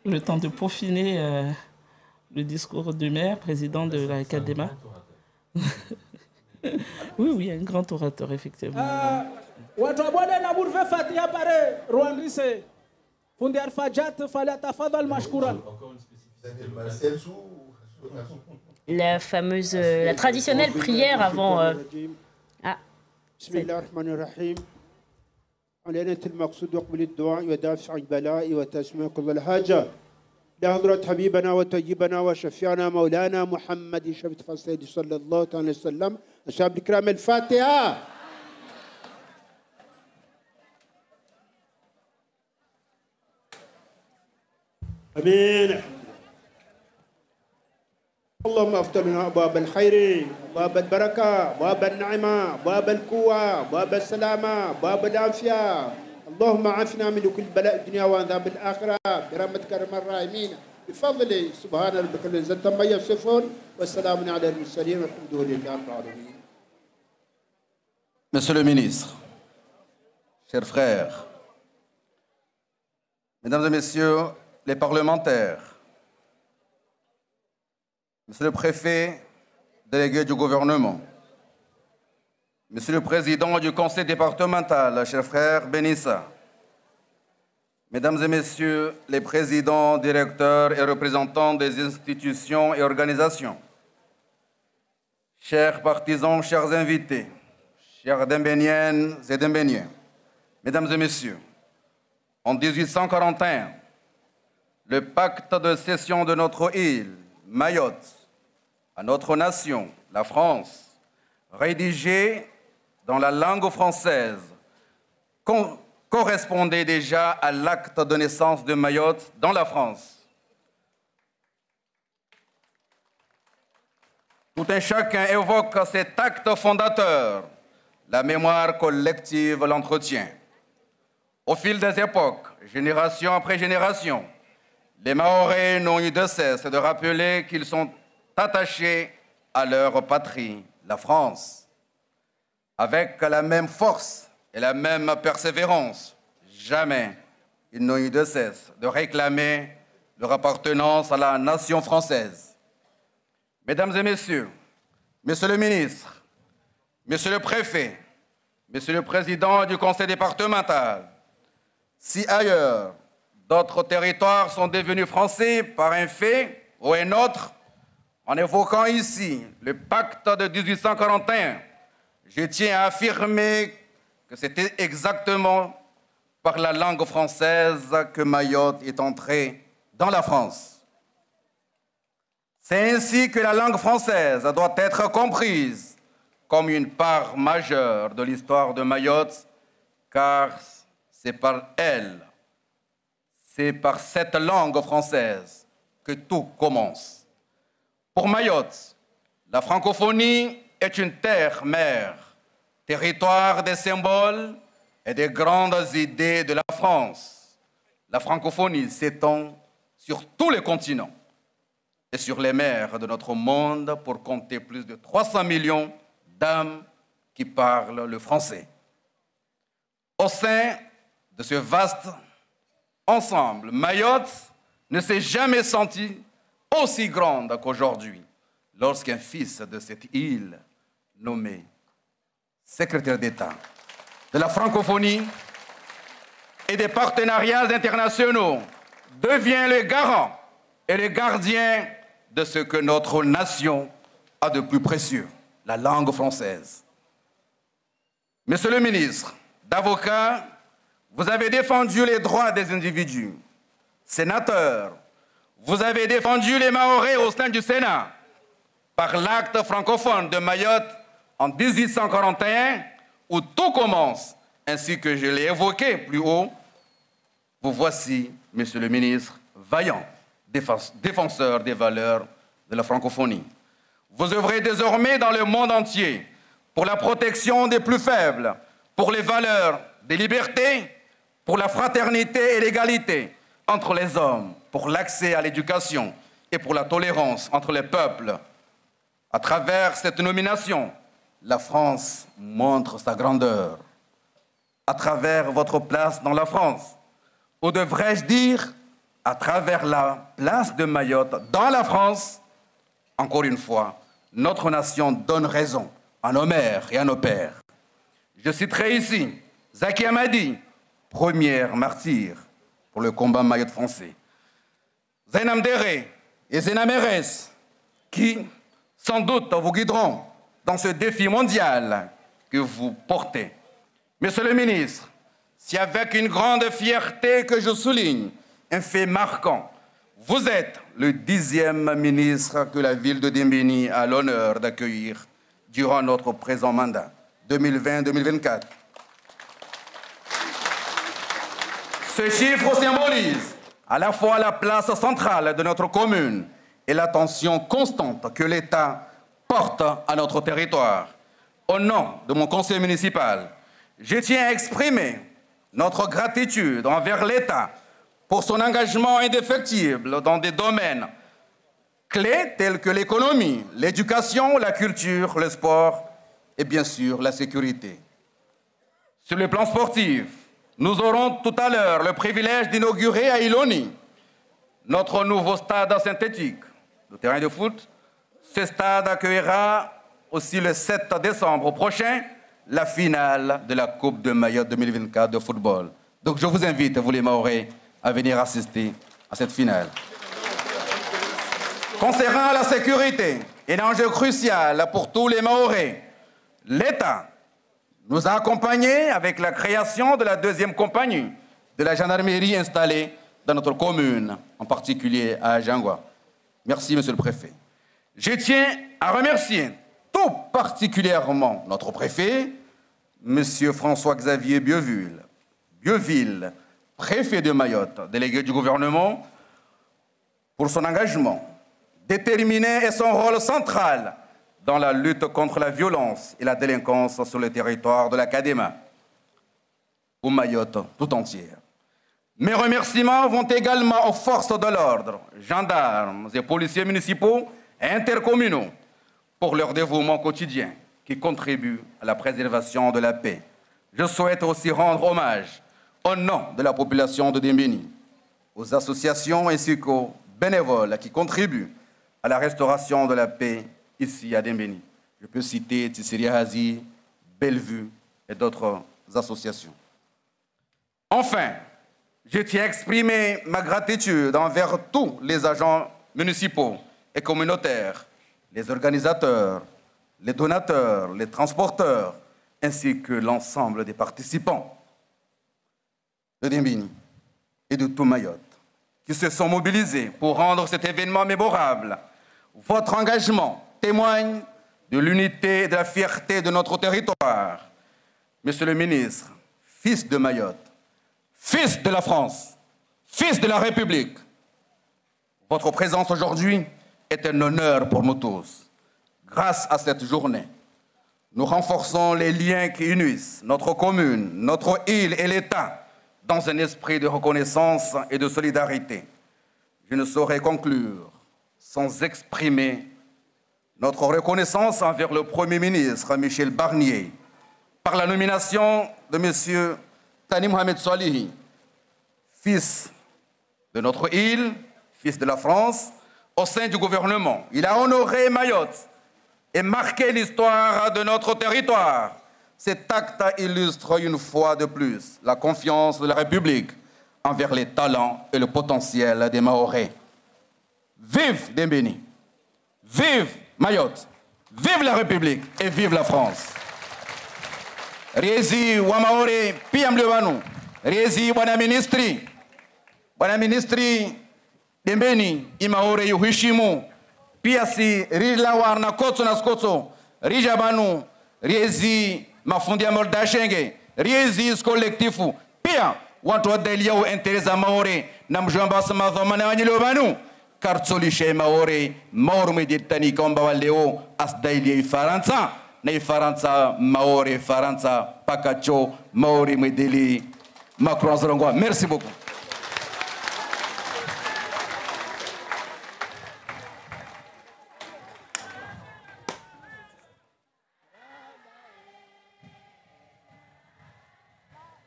Le temps de peaufiner le discours du maire, président de la CADEMA. Oui, oui, un grand orateur, effectivement. وتوبنا نبور في فاتحة بره روانريسي فندي الفجات فليتفضل مشكورا. La fameuse, la traditionnelle prière avant. Ah. بسم الله الرحمن الرحيم. علينا المقصود وقبل الدعاء ودافع البلاء وتسمية كل الحاجة لحضرة حبيبنا وطيبنا وشفيعنا مولانا محمد شفيع السيد صلى الله عليه وسلم. أصحاب الكرام الفاتحة. امين. اللهم افتح لنا ابواب الخير، ابواب البركه، ابواب النعمه، ابواب القوه، ابواب السلامه، ابواب العافيه. اللهم عافنا من كل بلاء الدنيا وعذاب الاخره برحمتك ارحم الراحمين بفضل سبحان ربك الذي عزت عما يصفون والسلام على المرسلين والحمد لله رب العالمين. Monsieur le ministre, chers frères, mesdames et messieurs les parlementaires, monsieur le préfet délégué du gouvernement, monsieur le président du conseil départemental, cher frère Benissa, mesdames et messieurs les présidents, directeurs et représentants des institutions et organisations, chers partisans, chers invités, chers Dembéniennes et Dembéniens, mesdames et messieurs, en 1841, le pacte de cession de notre île, Mayotte, à notre nation, la France, rédigé dans la langue française, correspondait déjà à l'acte de naissance de Mayotte dans la France. Tout un chacun évoque cet acte fondateur. La mémoire collective l'entretient. Au fil des époques, génération après génération, les Mahorais n'ont eu de cesse de rappeler qu'ils sont attachés à leur patrie, la France. Avec la même force et la même persévérance, jamais ils n'ont eu de cesse de réclamer leur appartenance à la nation française. Mesdames et messieurs, monsieur le ministre, monsieur le préfet, monsieur le président du conseil départemental, si ailleurs d'autres territoires sont devenus français par un fait ou un autre, en évoquant ici le pacte de 1841, je tiens à affirmer que c'était exactement par la langue française que Mayotte est entrée dans la France. C'est ainsi que la langue française doit être comprise comme une part majeure de l'histoire de Mayotte, car c'est par elle, c'est par cette langue française que tout commence. Pour Mayotte, la francophonie est une terre-mère, territoire des symboles et des grandes idées de la France. La francophonie s'étend sur tous les continents et sur les mers de notre monde pour compter plus de 300 millions d'âmes qui parlent le français. Au sein de ce vaste ensemble, Mayotte ne s'est jamais sentie aussi grande qu'aujourd'hui, lorsqu'un fils de cette île, nommé secrétaire d'État de la francophonie et des partenariats internationaux, devient le garant et le gardien de ce que notre nation a de plus précieux, la langue française. Monsieur le ministre, d'avocat, vous avez défendu les droits des individus. Sénateur, vous avez défendu les Mahorais au sein du Sénat. Par l'acte francophone de Mayotte en 1841, où tout commence, ainsi que je l'ai évoqué plus haut, vous voici, monsieur le ministre, vaillant défenseur des valeurs de la francophonie. Vous œuvrez désormais dans le monde entier pour la protection des plus faibles, pour les valeurs des libertés, pour la fraternité et l'égalité entre les hommes, pour l'accès à l'éducation et pour la tolérance entre les peuples. À travers cette nomination, la France montre sa grandeur. À travers votre place dans la France, ou devrais-je dire à travers la place de Mayotte dans la France, encore une fois, notre nation donne raison à nos mères et à nos pères. Je citerai ici Zaki Hamadi, première martyre pour le combat Mayotte français. Zainam Dere et Zena Meres, qui, sans doute, vous guideront dans ce défi mondial que vous portez. Monsieur le ministre, c'est avec une grande fierté que je souligne un fait marquant. Vous êtes le 10e ministre que la ville de Dembéni a l'honneur d'accueillir durant notre présent mandat, 2020-2024. Ce chiffre symbolise à la fois la place centrale de notre commune et l'attention constante que l'État porte à notre territoire. Au nom de mon conseil municipal, je tiens à exprimer notre gratitude envers l'État pour son engagement indéfectible dans des domaines clés tels que l'économie, l'éducation, la culture, le sport et bien sûr la sécurité. Sur le plan sportif, nous aurons tout à l'heure le privilège d'inaugurer à Iloni notre nouveau stade synthétique, le terrain de foot. Ce stade accueillera aussi le 7 décembre prochain la finale de la Coupe de Mayotte 2024 de football. Donc je vous invite, vous les Mahorais, à venir assister à cette finale. Concernant la sécurité, un enjeu crucial pour tous les Mahorais, l'État nous a accompagnés avec la création de la 2e compagnie de la gendarmerie installée dans notre commune, en particulier à Ajangwa. Merci, Monsieur le Préfet. Je tiens à remercier tout particulièrement notre préfet, Monsieur François-Xavier Bieville, préfet de Mayotte, délégué du gouvernement, pour son engagement déterminé et son rôle central dans la lutte contre la violence et la délinquance sur le territoire de la Cadéma, ou Mayotte tout entière. Mes remerciements vont également aux forces de l'ordre, gendarmes et policiers municipaux et intercommunaux pour leur dévouement quotidien qui contribue à la préservation de la paix. Je souhaite aussi rendre hommage au nom de la population de Dembéni, aux associations ainsi qu'aux bénévoles qui contribuent à la restauration de la paix ici à Dembéni. Je peux citer Tissiri Hazi, Bellevue et d'autres associations. Enfin, je tiens à exprimer ma gratitude envers tous les agents municipaux et communautaires, les organisateurs, les donateurs, les transporteurs, ainsi que l'ensemble des participants de Dembéni et de tout Mayotte, qui se sont mobilisés pour rendre cet événement mémorable. Votre engagement témoigne de l'unité et de la fierté de notre territoire. Monsieur le ministre, fils de Mayotte, fils de la France, fils de la République, votre présence aujourd'hui est un honneur pour nous tous. Grâce à cette journée, nous renforçons les liens qui unissent notre commune, notre île et l'État dans un esprit de reconnaissance et de solidarité. Je ne saurais conclure sans exprimer notre reconnaissance envers le Premier ministre Michel Barnier par la nomination de M. Tani Mohamed Solihi, fils de notre île, fils de la France, au sein du gouvernement. Il a honoré Mayotte et marqué l'histoire de notre territoire. Cet acte illustre une fois de plus la confiance de la République envers les talents et le potentiel des Mahorais. Vive Dembéni, vive Mayotte, vive la République et vive la France. Riezi wa Mahorais piam lewanu, riezi bwana ministri Dembéni imahorais yuhishimu, pia si rilawar na kotso na skotso, rijabanu, riezi mafundi ya moldashenge, riezi kolektifu, pia watu wadelia u interesa Mahorais na mjomba sama dhamana wanyilobanu. Kartsolishe Mahorais, Mahorais meditani kamba waleo asdailie Faransa, na Faransa Mahorais Faransa pakacho Mahorais medeli Macron Zalongwa. Merci beaucoup.